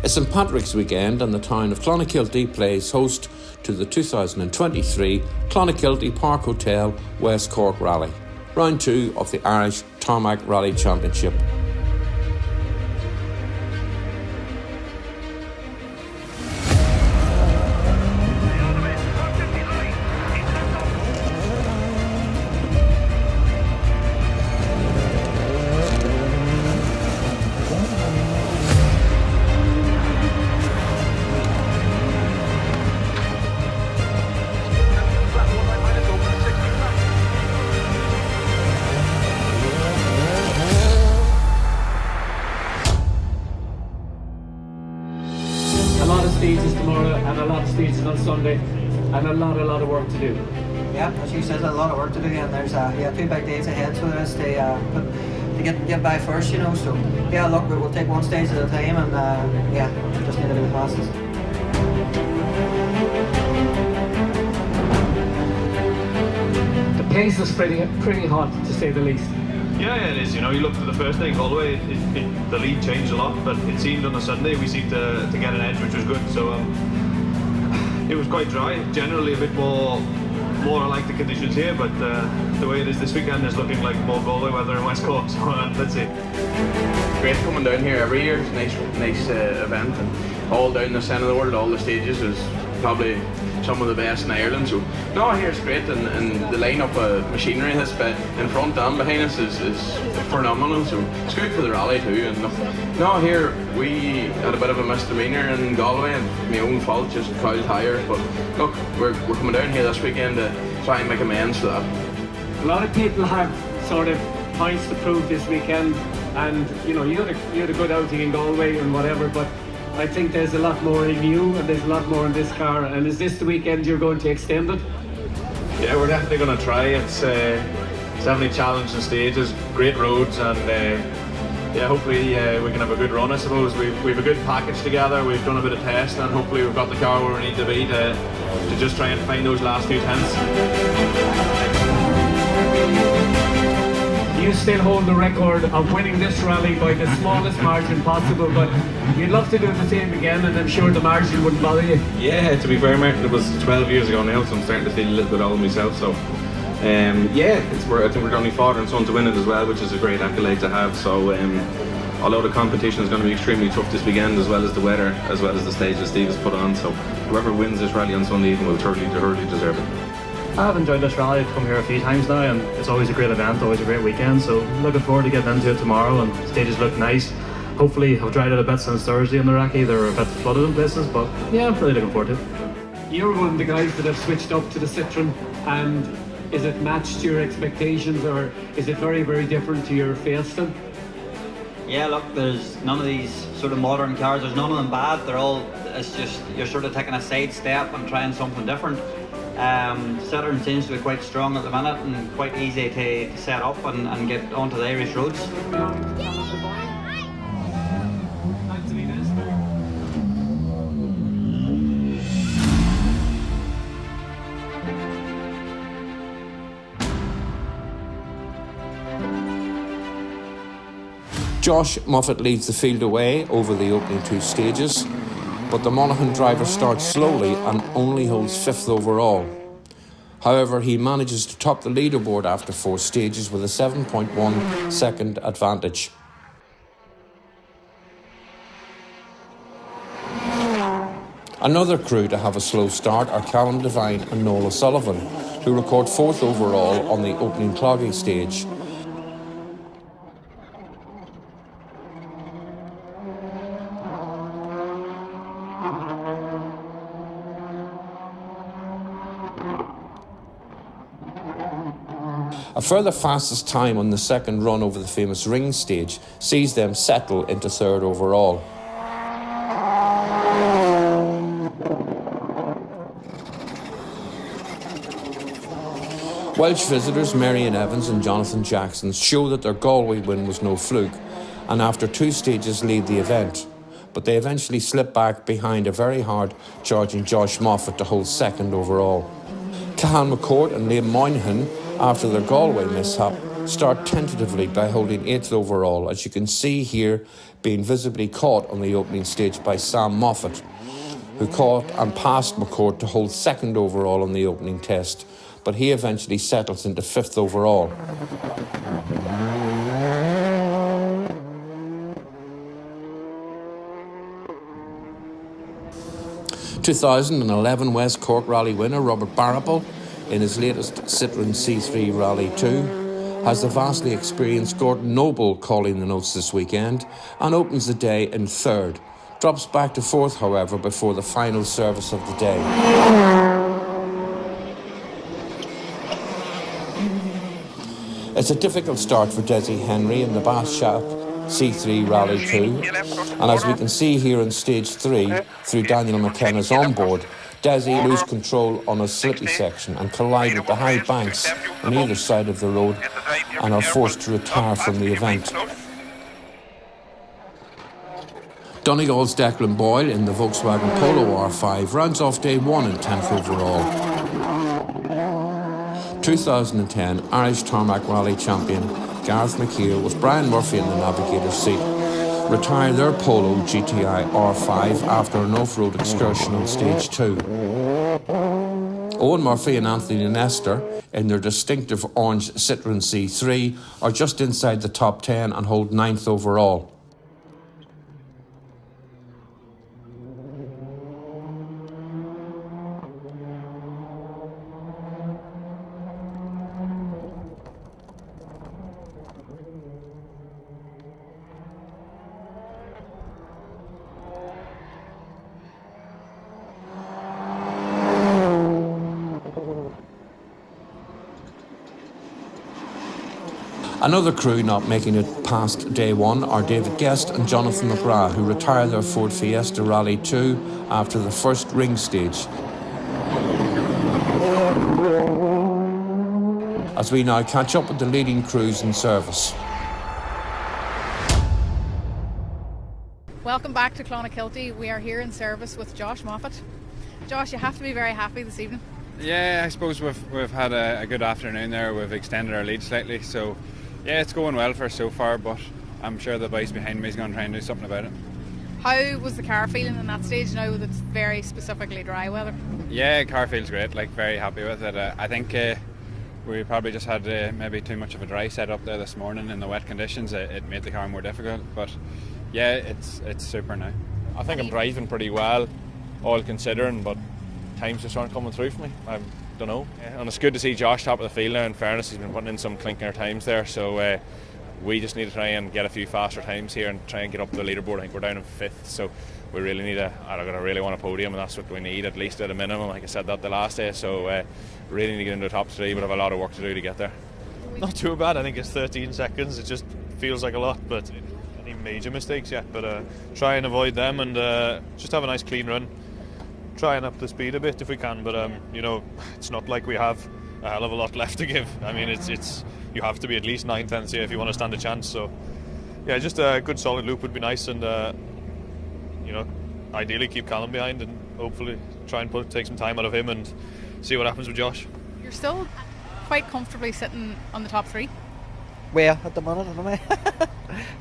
It's St Patrick's weekend and the town of Clonakilty plays host to the 2023 Clonakilty Park Hotel West Cork Rally, round 2 of the Irish Tarmac Rally Championship. A lot of stages tomorrow and a lot of stages on Sunday and a lot of work to do. Yeah, as you said, a lot of work to do, and there's 2 big days ahead, so there is to get by first, you know. So yeah, look, we'll take one stage at a time, and just need to do the fastest. The pace is pretty hot, to say the least. Yeah, it is. You know, you looked at the first day, Galway, the lead changed a lot, but it seemed on the Sunday we seemed to get an edge, which was good. So it was quite dry, generally a bit more like the conditions here, but the way it is this weekend is looking like more Galway weather in West Cork, so let's see. Great coming down here every year. It's a nice event, and all down the centre of the world, all the stages is probably some of the best in Ireland. So no, here it's great, and the lineup of machinery that's in front and behind us is phenomenal. So it's good for the rally too. And no, here we had a bit of a misdemeanor in Galway, and my own fault, just coil tires. But look, we're coming down here this weekend to try and make amends for that. A lot of people have sort of points to prove this weekend, and you know, you had a good outing in Galway and whatever, but I think there's a lot more in you and there's a lot more in this car. And is this the weekend you're going to extend it? Yeah, we're definitely going to try. It's definitely challenging stages, great roads, and hopefully we can have a good run. I suppose we've a good package together. We've done a bit of testing, and hopefully we've got the car where we need to be to just try and find those last few tenths. You still hold the record of winning this rally by the smallest margin possible, but you'd love to do the same again, and I'm sure the margin wouldn't bother you. Yeah, to be fair, Martin, it was 12 years ago now, so I'm starting to feel a little bit old myself. So, I think we're the only father and son to win it as well, which is a great accolade to have. So, although the competition is going to be extremely tough this weekend, as well as the weather, as well as the stage that Steve has put on, so whoever wins this rally on Sunday evening will thoroughly deserve it. I've enjoyed this rally. I've come here a few times now, and it's always a great event, always a great weekend. So looking forward to getting into it tomorrow, and stages look nice. Hopefully I've dried out a bit since Thursday on the recce. They're a bit flooded in places, but yeah, I'm really looking forward to it. You're one of the guys that have switched up to the Citroen, and is it matched your expectations, or is it very, very different to your Fiesta? Yeah, look, there's none of these sort of modern cars, there's none of them bad. It's just, you're sort of taking a side step and trying something different. Citroen seems to be quite strong at the minute and quite easy to set up and get onto the Irish roads. Josh Moffat leads the field away over the opening 2 stages, but the Monaghan driver starts slowly and only holds 5th overall. However, he manages to top the leaderboard after 4 stages with a 7.1 second advantage. Another crew to have a slow start are Callum Devine and Noel O'Sullivan, who record 4th overall on the opening clogging stage. A further fastest time on the second run over the famous ring stage sees them settle into 3rd overall. Welsh visitors Marion Evans and Jonathan Jackson show that their Galway win was no fluke, and after 2 stages lead the event, but they eventually slip back behind a very hard charging Josh Moffat to hold 2nd overall. Cahan McCord and Liam Moynihan, after their Galway mishap, start tentatively by holding 8th overall, as you can see here, being visibly caught on the opening stage by Sam Moffat, who caught and passed McCourt to hold 2nd overall on the opening test, but he eventually settles into 5th overall. 2011 West Cork Rally winner Robert Barrable, in his latest Citroën C3 Rally 2, has the vastly experienced Gordon Noble calling the notes this weekend and opens the day in 3rd. Drops back to 4th, however, before the final service of the day. It's a difficult start for Desi Henry in the Bath Shop C3 Rally 2, and as we can see here in stage 3, through Daniel McKenna's onboard, Desi lose control on a slippy section and collide with the high banks on either side of the road and are forced to retire from the event. Donegal's Declan Boyle in the Volkswagen Polo R5 rounds off day 1 in 10th overall. 2010 Irish Tarmac Rally champion Gareth McKeel, with Brian Murphy in the navigator's seat, retired their Polo GTI R5 after an off-road excursion on stage 2. Owen Murphy and Anthony Nestor, in their distinctive orange Citroën C3, are just inside the top 10 and hold 9th overall. Another crew not making it past day 1 are David Guest and Jonathan McGrath, who retire their Ford Fiesta Rally 2 after the first ring stage. As we now catch up with the leading crews in service. Welcome back to Clonakilty. We are here in service with Josh Moffat. Josh, you have to be very happy this evening. Yeah, I suppose we've had a good afternoon there. We've extended our lead slightly, so yeah, it's going well for us so far, but I'm sure the boys behind me is going to try and do something about it. How was the car feeling in that stage now that it's very specifically dry weather? Yeah, car feels great, like very happy with it. I think we probably just had maybe too much of a dry setup there this morning in the wet conditions. It made the car more difficult, but yeah, it's super now. I think I'm driving pretty well, all considering, but times just aren't coming through for me. I don't know. And it's good to see Josh top of the field now. In fairness, he's been putting in some clinker times there, so we just need to try and get a few faster times here and try and get up the leaderboard. I think we're down in 5th, so we really need I really want a podium, and that's what we need, at least at a minimum. Like I said that the last day, so really need to get into the top 3, but have a lot of work to do to get there. Not too bad. I think it's 13 seconds. It just feels like a lot, but any major mistakes yet, but try and avoid them and just have a nice clean run. Try and up the speed a bit if we can, but you know, it's not like we have a hell of a lot left to give. I mean, it's you have to be at least 9th, 10th here if you want to stand a chance. So yeah, just a good solid loop would be nice, and you know, ideally keep Callum behind and hopefully try and take some time out of him and see what happens with Josh. You're still quite comfortably sitting on the top 3. Well, at the minute, anyway.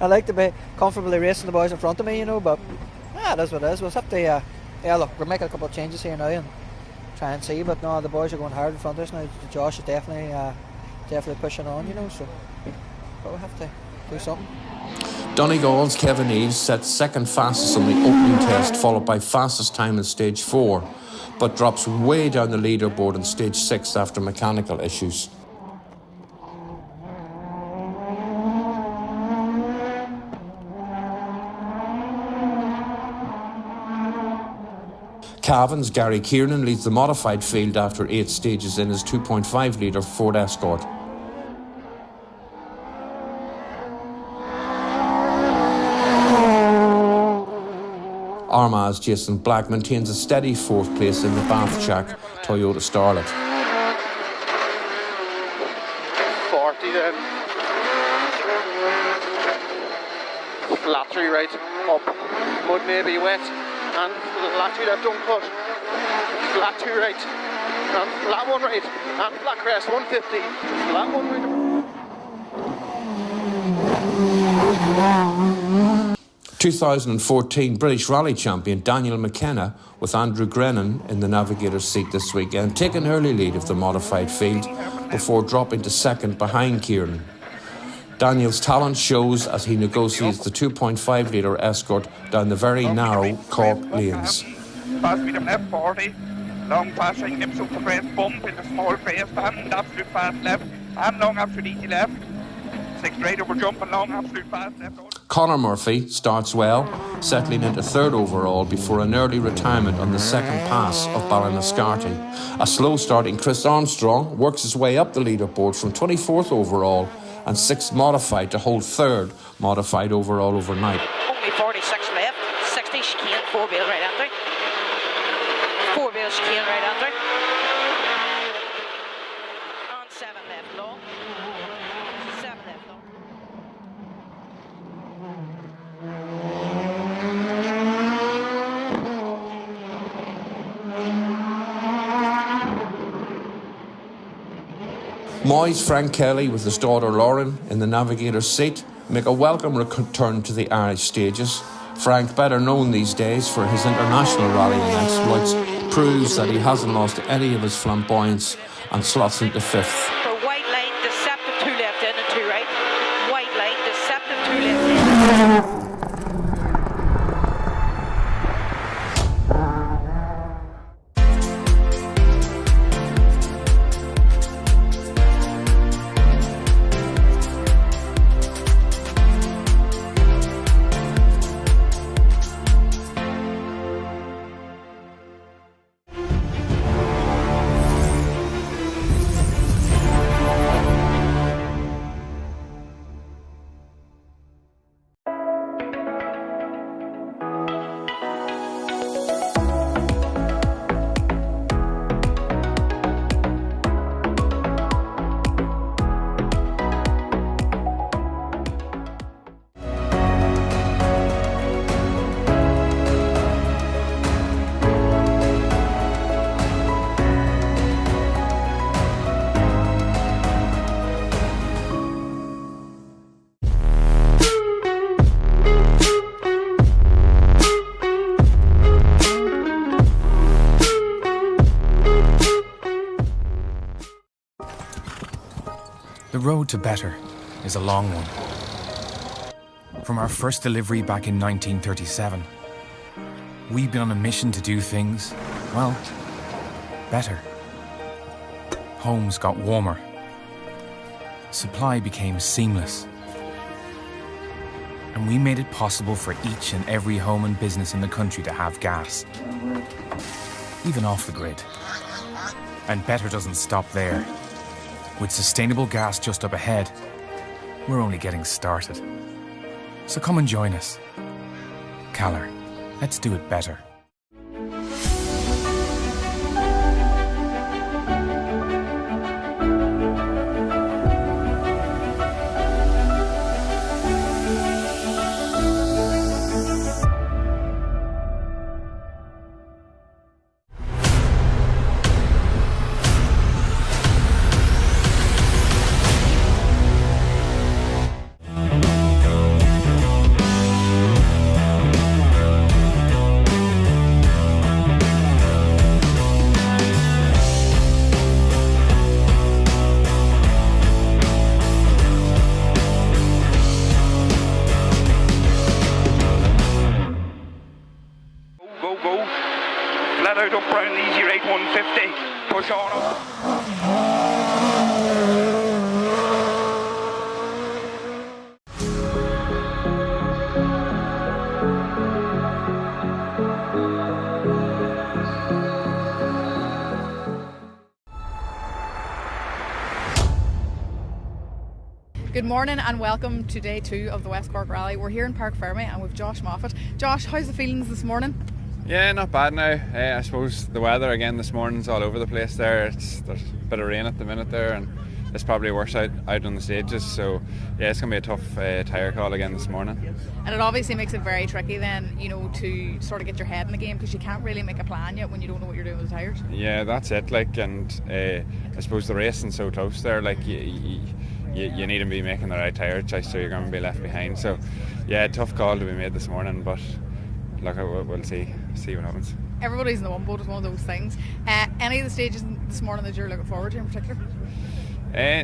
I like to be comfortably racing the boys in front of me, you know, but that's what it is. We'll have to look, we're making a couple of changes here now and try and see, but no, the boys are going hard in front of us now. Josh is definitely pushing on, you know, so but we'll have to do something. Donegal's Kevin Eves set 2nd fastest on the opening test, followed by fastest time in stage 4, but drops way down the leaderboard in stage 6 after mechanical issues. Cavan's Gary Kiernan leads the modified field after 8 stages in his 2.5 litre Ford Escort. Armagh's Jason Black maintains a steady 4th place in the Bath Shack Toyota Starlet. 40 then. Flat 3 right, up, mud maybe wet, and flat 2 left uncut, flat 2 right, and flat 1 right, and flat crest 150, flat 1 right. 2014 British Rally champion Daniel McKenna with Andrew Grennan in the navigator's seat this weekend take an early lead of the modified field before dropping to second behind Kieran. Daniel's talent shows as he negotiates the 2.5 litre escort down the very narrow Cork lanes. Fast speed of left 40, long fast right, nips up the brace, bump into small face, and absolute fast left, and long absolute easy left. 6 straight over jump and long absolute fast left. Conor Murphy starts well, settling into third overall before an early retirement on the second pass of Ballinascarty. A slow starting Chris Armstrong works his way up the leaderboard from 24th overall and 6th modified to hold 3rd modified overall overnight. Only 46 left, 60 chicane, 4 bale right entry. 4 bale chicane right entry. And 7 left long. 7 left long. Moy's Frank Kelly with his daughter Lauren in the navigator's seat make a welcome return to the Irish stages. Frank, better known these days for his international rallying exploits, proves that he hasn't lost any of his flamboyance and slots into 5th. For white line, deceptive 2 left in and 2 right. White line, deceptive 2 left in. The road to better is a long one. From our first delivery back in 1937, we've been on a mission to do things, well, better. Homes got warmer. Supply became seamless. And we made it possible for each and every home and business in the country to have gas, even off the grid. And better doesn't stop there. With sustainable gas just up ahead, we're only getting started. So come and join us. Caller, let's do it better. Flat out up round easy right 150. Push on up. Good morning and welcome to day 2 of the West Cork Rally. We're here in Park Ferme and with Josh Moffat. Josh, how's the feelings this morning? Yeah, not bad now. I suppose the weather again this morning's all over the place there. There's a bit of rain at the minute there and it's probably worse out on the stages. So yeah, it's going to be a tough tyre call again this morning. And it obviously makes it very tricky then, you know, to sort of get your head in the game because you can't really make a plan yet when you don't know what you're doing with the tyres. Yeah, that's it. And I suppose the racing's so close there, you need to be making the right tyre choice so you're going to be left behind. So Yeah, tough call to be made this morning, but look, we'll see what happens. Everybody's in the one boat is one of those things. Any of the stages this morning that you're looking forward to in particular?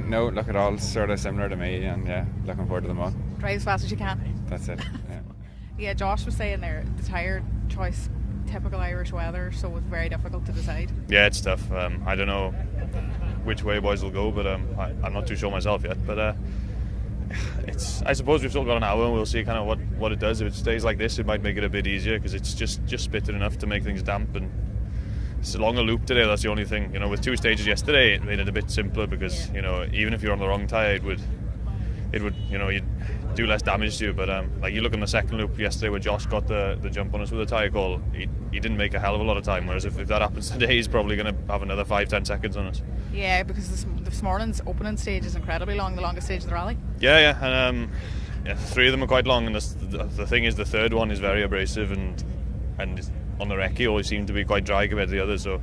No, look, it all sort of similar to me, and yeah, looking forward to them all. Drive as fast as you can. That's it. Yeah. Yeah, Josh was saying there the tyre choice, typical Irish weather, so it's very difficult to decide. Yeah, it's tough. I don't know which way boys will go, but I'm not too sure myself yet. But I suppose we've still got an hour, and we'll see kind of what it does. If it stays like this, it might make it a bit easier because it's just spitting enough to make things damp, and it's along a loop today. That's the only thing. With 2 stages yesterday, it made it a bit simpler because even if you're on the wrong tyre, it would you'd do less damage to you. But like you look on the second loop yesterday where Josh got the jump on us with a tyre call, he didn't make a hell of a lot of time. Whereas if that happens today, he's probably going to have another 5-10 seconds on us. Yeah, because this morning's opening stage is incredibly long, the longest stage of the rally. Yeah, and 3 of them are quite long, and the thing is the third one is very abrasive, and on the recce always seem to be quite dry compared to the others. So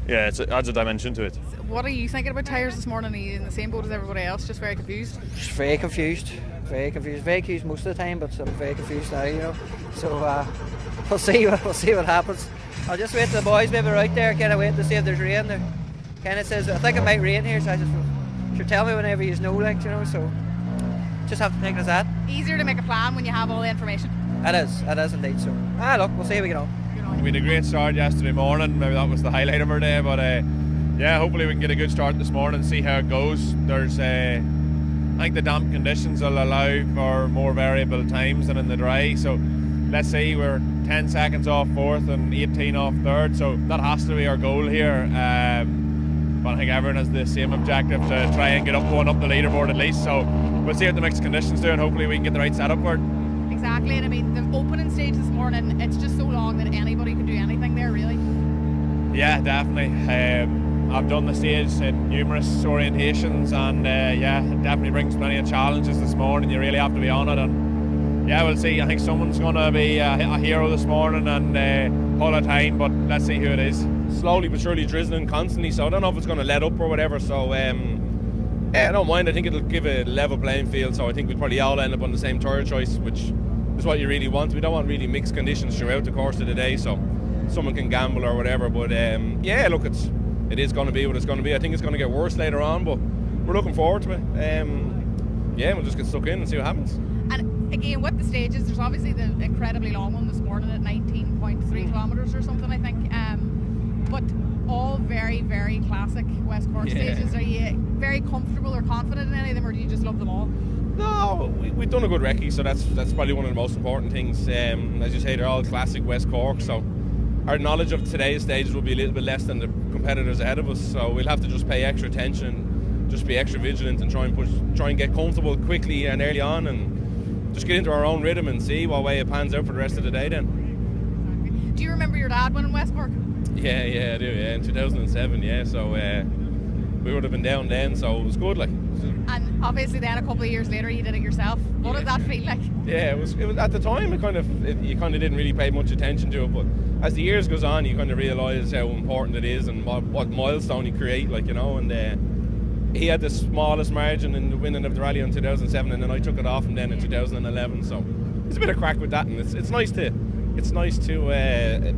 yeah, it adds a dimension to it. What are you thinking about tyres this morning? Are you in the same boat as everybody else, just very confused? Just very confused most of the time, but I'm very confused now, So we'll see what happens. I'll just wait till the boys maybe right there, kind of wait to see if there's rain there. Kind of says, I think it might rain here, so I just should tell me whenever you know, so just have to take it as that. Easier to make a plan when you have all the information. It is indeed. So look, we'll see how we get on. We had a great start yesterday morning. Maybe that was the highlight of our day, but yeah, hopefully we can get a good start this morning and see how it goes. There's I think the damp conditions will allow for more variable times than in the dry, so let's see, we're 10 seconds off 4th and 18 off 3rd, so that has to be our goal here. But I think everyone has the same objective to try and get one up the leaderboard at least, so we'll see what the mixed conditions do and hopefully we can get the right setup for it. Exactly, and I mean the opening stage this morning, it's just so long that anybody can do anything there really. Yeah, definitely. I've done the stage in numerous orientations, and yeah, it definitely brings plenty of challenges this morning. You really have to be on it, and yeah, we'll see. I think someone's going to be a hero this morning and pull a time, but let's see who it is. Slowly but surely drizzling constantly, so I don't know if it's going to let up or whatever, so yeah, I don't mind. I think it'll give a level playing field, so I think we'll probably all end up on the same tyre choice, which is what you really want. We don't want really mixed conditions throughout the course of the day, so someone can gamble or whatever, but yeah, look, it is going to be what it's going to be. I think it's going to get worse later on, but we're looking forward to it. Yeah, we'll just get stuck in and see what happens. And again, with the stages, there's obviously the incredibly long one this morning at 19.3 kilometres or something, I think. But all very, very classic West Cork stages. Are you very comfortable or confident in any of them, or do you just love them all? No, we've done a good recce, so that's probably one of the most important things. As you say, they're all classic West Cork, so our knowledge of today's stages will be a little bit less than the competitors ahead of us, so we'll have to just pay extra attention, just be extra vigilant and try and get comfortable quickly and early on, and just get into our own rhythm and see what way it pans out for the rest of the day then. Do you remember your dad winning West Cork? Yeah, I do, in 2007, so we would have been down then, so it was good, like. And obviously then a couple of years later you did it yourself. What did that feel like? Yeah, it was at the time you kind of didn't really pay much attention to it, but as the years goes on you kind of realise how important it is and what milestone you create, like, and he had the smallest margin in the winning of the rally in 2007, and then I took it off him then in 2011, so it's a bit of crack with that, and it's nice to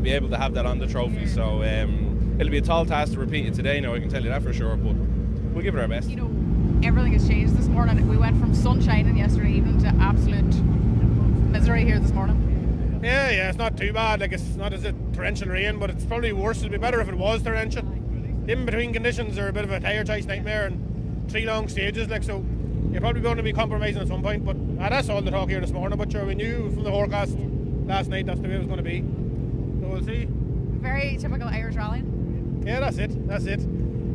be able to have that on the trophy, so it'll be a tall task to repeat it today now, I can tell you that for sure, but we'll give it our best. Everything has changed this morning. We went from sun shining yesterday evening to absolute misery here this morning. Yeah, it's not too bad. Like, it's not as a torrential rain, but it's probably worse. It'd be better if it was torrential. In between conditions are a bit of a tyre choice nightmare, and 3 long stages, like, so you're probably going to be compromising at some point. But that's all the talk here this morning. But sure, we knew from the forecast last night that's the way it was going to be. So we'll see. Very typical Irish rallying. Yeah, that's it.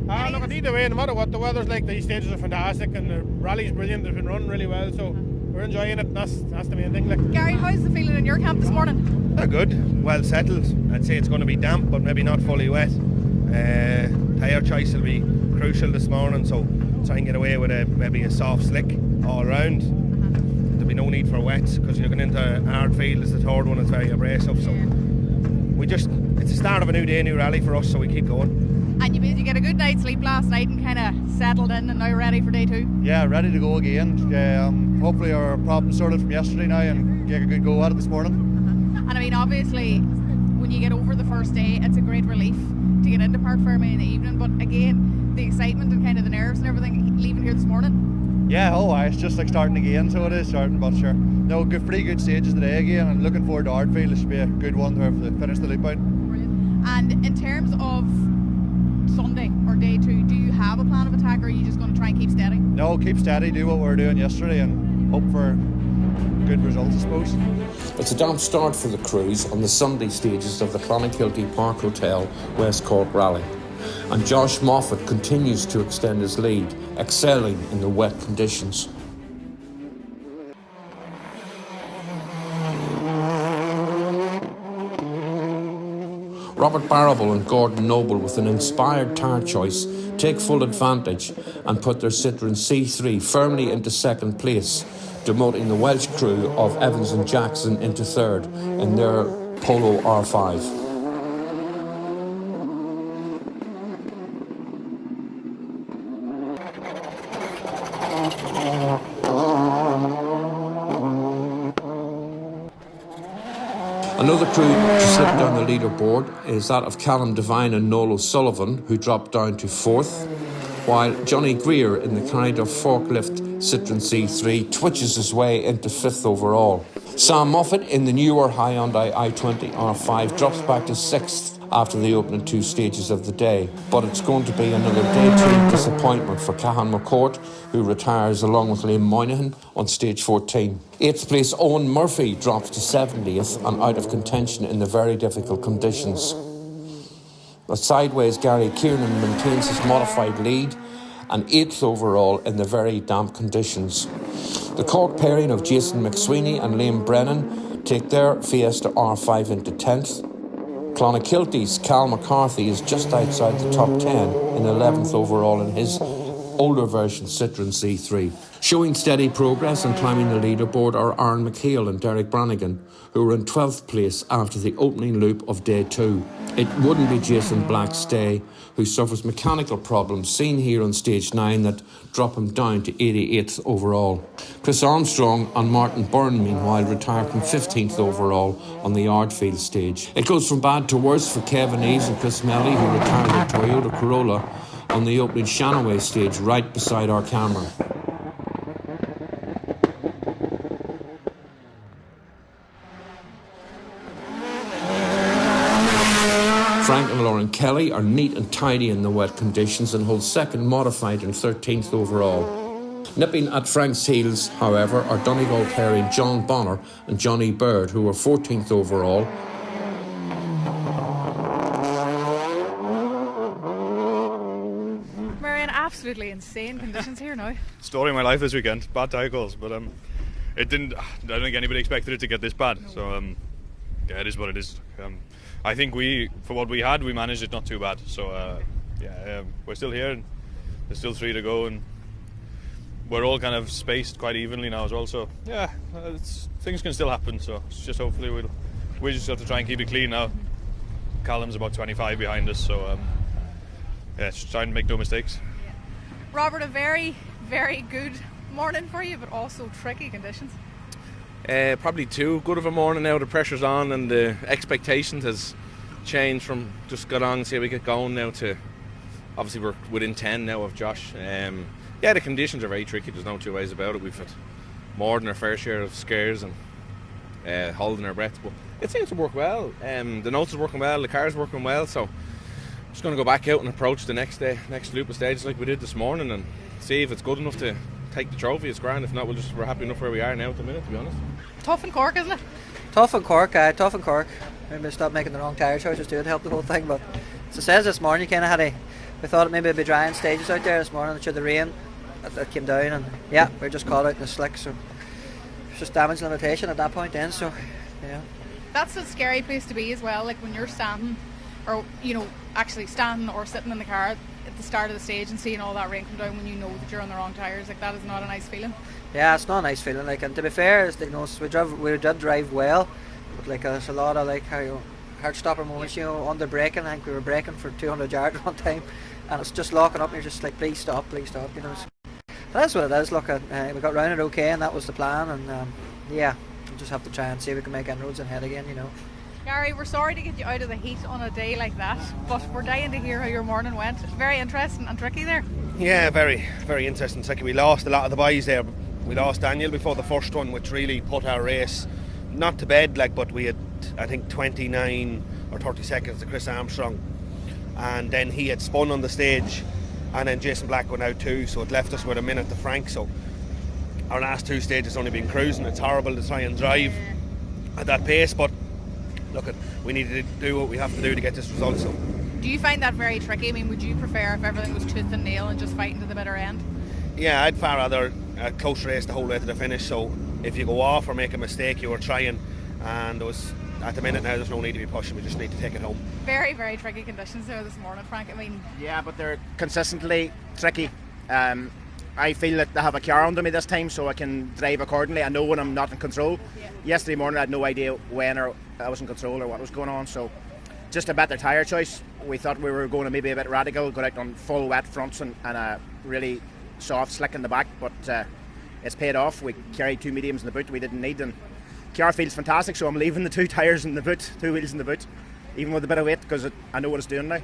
Look, either way, no matter what the weather's like, these stages are fantastic and the rally's brilliant. They've been running really well, so we're enjoying it. That's the main thing. Like. Gary, how's the feeling in your camp this morning? Good, well settled. I'd say it's going to be damp, but maybe not fully wet. Tyre choice will be crucial this morning, so try and get away with maybe a soft slick all round. There'll be no need for wets because you're going into hard field. It's the third one, it's very abrasive, so it's the start of a new day, new rally for us, so we keep going. And you get a good night's sleep last night and kind of settled in and now ready for day 2? Yeah, ready to go again. hopefully our problems sorted from yesterday now and get a good go at it this morning. And I mean, obviously, when you get over the first day, it's a great relief to get into Park Ferme in the evening. But again, the excitement and kind of the nerves and everything leaving here this morning. Yeah, it's just like starting again, so it is starting, but sure. No, pretty good stages today again, and looking forward to Ardfield. It should be a good one to finish the loop out. Brilliant. And in terms of Sunday or day 2, do you have a plan of attack, or are you just going to try and keep steady? No, keep steady, do what we were doing yesterday, and hope for good results, I suppose. It's a damp start for the crews on the Sunday stages of the Clonakilty Park Hotel West Cork Rally. And Josh Moffat continues to extend his lead, excelling in the wet conditions. Robert Barrable and Gordon Noble, with an inspired tyre choice, take full advantage and put their Citroën C3 firmly into second place, demoting the Welsh crew of Evans and Jackson into third in their Polo R5. Another crew to slip down the leaderboard is that of Callum Devine and Noel O'Sullivan, who dropped down to 4th, while Johnny Greer in the kind of forklift Citroën C3 twitches his way into 5th overall. Sam Moffat in the newer Hyundai i20 R5 drops back to 6th after the opening 2 stages of the day, but it's going to be another day 2 disappointment for Cahan McCourt, who retires along with Liam Moynihan on stage 14. 8th place Owen Murphy drops to 70th and out of contention in the very difficult conditions. But sideways Gary Kiernan maintains his modified lead and 8th overall in the very damp conditions. The Cork pairing of Jason McSweeney and Liam Brennan take their Fiesta R5 into 10th. Clonakilty's Cal McCarthy is just outside the top 10 in 11th overall in his older version Citroën C3. Showing steady progress and climbing the leaderboard are Aaron McHale and Derek Brannigan, who were in 12th place after the opening loop of day 2. It wouldn't be Jason Blackstay, who suffers mechanical problems seen here on stage 9 that drop him down to 88th overall. Chris Armstrong and Martin Byrne, meanwhile, retired from 15th overall on the Ardfield stage. It goes from bad to worse for Kevin Eves and Chris Melly, who retired their Toyota Corolla on the opening Shanaway stage right beside our camera. Frank and Lauren Kelly are neat and tidy in the wet conditions and hold second modified and 13th overall. Nipping at Frank's heels, however, are Donegal pairing John Bonner and Johnny Bird, who were 14th overall. Marion, absolutely insane conditions here now. Story of my life this weekend. Bad tyre calls, but it didn't. I don't think anybody expected it to get this bad. So yeah, it is what it is. I think for what we had, we managed it not too bad. So we're still here, and there's still 3 to go, and we're all kind of spaced quite evenly now as well. So yeah, things can still happen. So it's just hopefully we just have to try and keep it clean now. Callum's about 25 behind us, so just try and make no mistakes. Robert, a very, very good morning for you, but also tricky conditions. Probably too good of a morning now. The pressure's on and the expectations has changed from just got on and see how we get going now to obviously we're within 10 now of Josh. The conditions are very tricky, there's no two ways about it. We've had more than our fair share of scares and holding our breath, but it seems to work well. The notes is working well, the car's working well, so just going to go back out and approach the next loop of stages like we did this morning and see if it's good enough to take the trophy. It's grand. If not, we're happy enough where we are now at the minute, to be honest. Tough in Cork, isn't it? Tough in Cork. Maybe stop making the wrong tyre choices too to help the whole thing. But as it says this morning, you kind of we thought maybe it'd be dry in stages out there this morning. It should the rain that came down, and yeah, we're just caught out in the slick. So it's just damage limitation at that point then. So yeah, that's a scary place to be as well. Like when you're standing, or actually standing or sitting in the car at the start of the stage and seeing all that rain come down when you know that you're on the wrong tyres, like that is not a nice feeling. Yeah, it's not a nice feeling. Like, and to be fair, we did drive well, but like there's a lot of hard stopper moments. Under braking, I think we were braking for 200 yards one time, and it's just locking up. And you're just like, please stop. That's what it is. Look, we got round it okay, and that was the plan. And yeah, we'll just have to try and see if we can make inroads and head again. Gary, we're sorry to get you out of the heat on a day like that, but we're dying to hear how your morning went. Very interesting and tricky there. Yeah, very, very interesting. It's like we lost a lot of the boys there. We lost Daniel before the first one, which really put our race not to bed, but we had, I think, 29 or 30 seconds to Chris Armstrong, and then he had spun on the stage, and then Jason Black went out too, so it left us with a minute to Frank. So our last 2 stages only been cruising. It's horrible to try and drive at that pace, but look, we need to do what we have to do to get this result. So do you find that very tricky? I mean, would you prefer if everything was tooth and nail and just fighting to the bitter end? Yeah, I'd far rather a close race the whole way to the finish. So if you go off or make a mistake, you were trying, and there was, at the minute now, there's no need to be pushing. We just need to take it home. Very, very tricky conditions there this morning, Frank. I mean, yeah, but they're consistently tricky. I feel that they have a car under me this time, so I can drive accordingly. I know when I'm not in control. Yeah. Yesterday morning I had no idea when or I was in control or what was going on, so just a better tyre choice. We thought we were going to maybe a bit radical, go out on full wet fronts and a really soft slick in the back, but it's paid off. We carried 2 mediums in the boot we didn't need, and car feels fantastic, so I'm leaving the 2 tyres in the boot, 2 wheels in the boot, even with a bit of weight, because I know what it's doing now.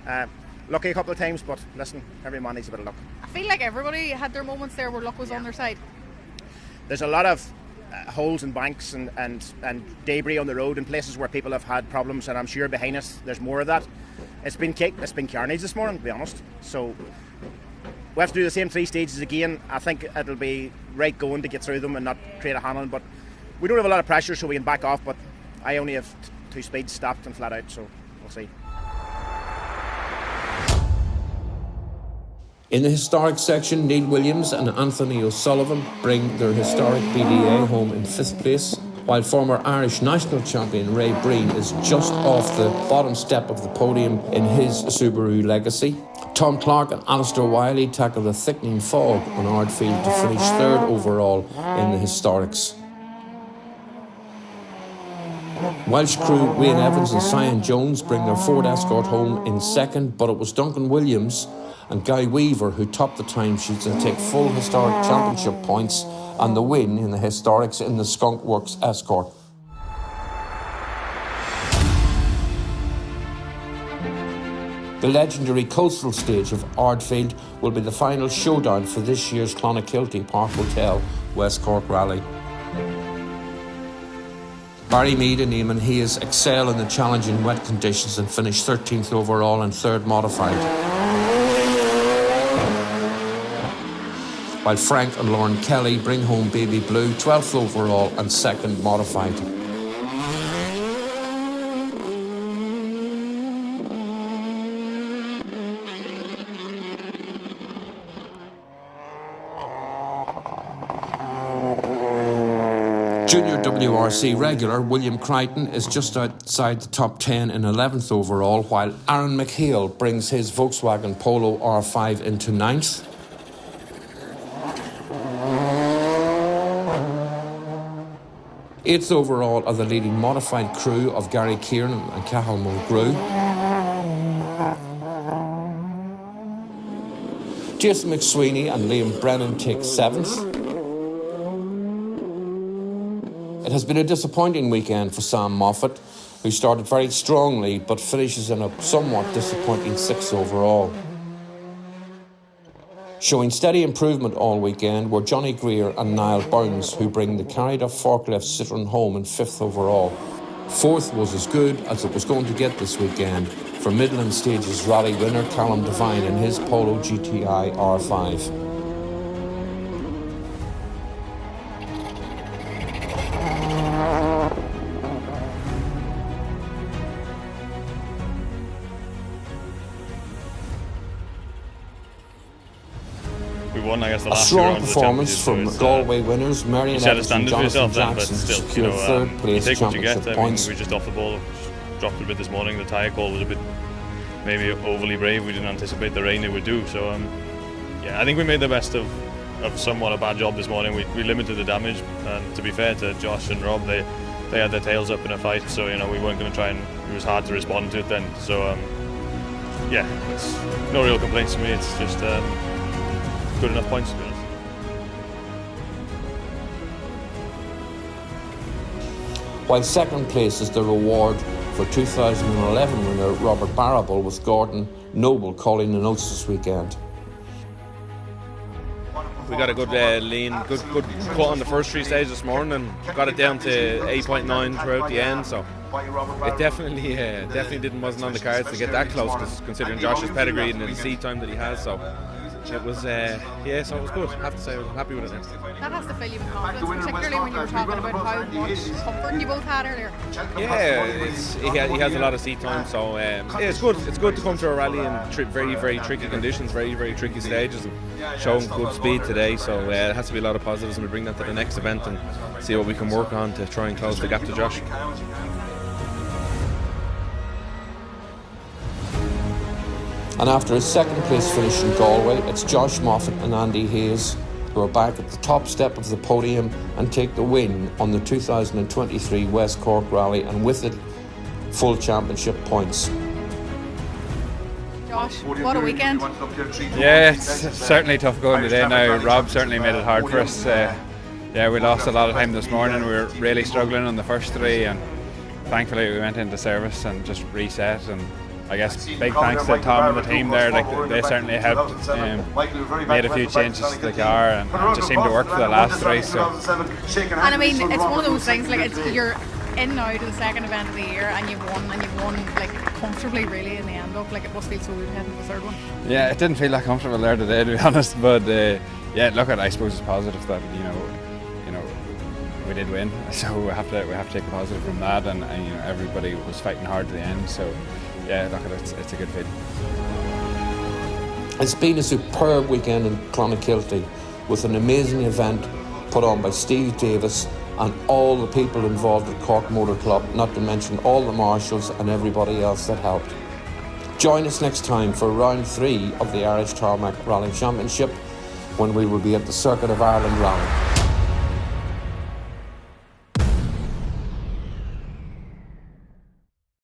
Yeah. Lucky a couple of times, but listen, every man needs a bit of luck. I feel like everybody had their moments there where luck was on their side. There's a lot of holes and banks and debris on the road in places where people have had problems, and I'm sure behind us there's more of that. It's been carnage this morning, to be honest. So we have to do the same 3 stages again. I think it'll be right going to get through them and not create a handling, but we don't have a lot of pressure, so we can back off. But I only have 2 speeds, stopped and flat out, so we'll see. In the historic section, Neil Williams and Anthony O'Sullivan bring their historic BDA home in 5th place, while former Irish national champion Ray Breen is just off the bottom step of the podium in his Subaru Legacy. Tom Clark and Alistair Wiley tackle the thickening fog on Ardfield to finish 3rd overall in the historics. Welsh crew Wayne Evans and Cyan Jones bring their Ford Escort home in 2nd, but it was Duncan Williams and Guy Weaver who topped the timesheets and take full historic championship points and the win in the historics in the Skunk Works Escort. The legendary coastal stage of Ardfield will be the final showdown for this year's Clonakilty Park Hotel West Cork Rally. Barry Mead and Eamon Hayes excel in the challenging wet conditions and finish 13th overall and 3rd modified. While Frank and Lauren Kelly bring home Baby Blue 12th overall and 2nd modified. Junior WRC regular William Crichton is just outside the top 10 in 11th overall, while Aaron McHale brings his Volkswagen Polo R5 into 9th. Eighth overall are the leading modified crew of Gary Kieran and Cathal Mulgrew. Jason McSweeney and Liam Brennan take 7th. It has been a disappointing weekend for Sam Moffat, who started very strongly but finishes in a somewhat disappointing 6th overall. Showing steady improvement all weekend were Johnny Greer and Niall Burns, who bring the carried-off forklift Citroen home in 5th overall. 4th was as good as it was going to get this weekend for Midland Stages rally winner Callum Devine in his Polo GTI R5. A strong performance from Galway winners Marion Evans and Jonathan Jackson secured 3rd place championship points. We just off the ball, dropped it a bit this morning. The tyre call was a bit maybe overly brave. We didn't anticipate the rain it would do. So yeah, I think we made the best of somewhat a bad job this morning. We limited the damage, and to be fair to Josh and Rob, they had their tails up in a fight. So we weren't going to try, and it was hard to respond to it then. So yeah, it's no real complaints to me. It's just good enough points to be honest. while second place is the reward for 2011 winner Robert Barrable, with Gordon Noble calling the notes this weekend. We got a good lean, good cut on the first 3 stages this morning, and got it down to 8.9 throughout the end. So it definitely wasn't on the cards to get that close, considering Josh's pedigree and the seed time that he has. So it was, so it was good. I have to say, I was happy with it now. That has to fill you with confidence, particularly when you were talking about how much comfort you both had earlier. Yeah, he has a lot of seat time, so it's good. It's good to come to a rally in very, very tricky conditions, very, very tricky stages, and showing good speed today. So it has to be a lot of positives, and we bring that to the next event and see what we can work on to try and close the gap to Josh. And after his second place finish in Galway, it's Josh Moffat and Andy Hayes who are back at the top step of the podium and take the win on the 2023 West Cork Rally, and with it, full championship points. Josh, what a weekend. Yeah, it's certainly tough going today now. Rob certainly made it hard for us. We lost a lot of time this morning. We were really struggling on the first 3, and thankfully we went into service and just reset. And I guess big thanks to Tom and the team there. They certainly helped. Made a few changes to the car, and it just seemed to work for the last 3. So. And I mean, it's one of those things. You're in now to the second event of the year, and you've won like comfortably, really, in the end up. It must feel so good heading to the third one. Yeah, it didn't feel that comfortable there today, to be honest. But I suppose it's positive that we did win. So we have to take the positive from that, and everybody was fighting hard to the end. So. Yeah, it's a good feeling. It's been a superb weekend in Clonakilty, with an amazing event put on by Steve Davis and all the people involved at Cork Motor Club, not to mention all the marshals and everybody else that helped. Join us next time for round 3 of the Irish Tarmac Rally Championship, when we will be at the Circuit of Ireland Rally.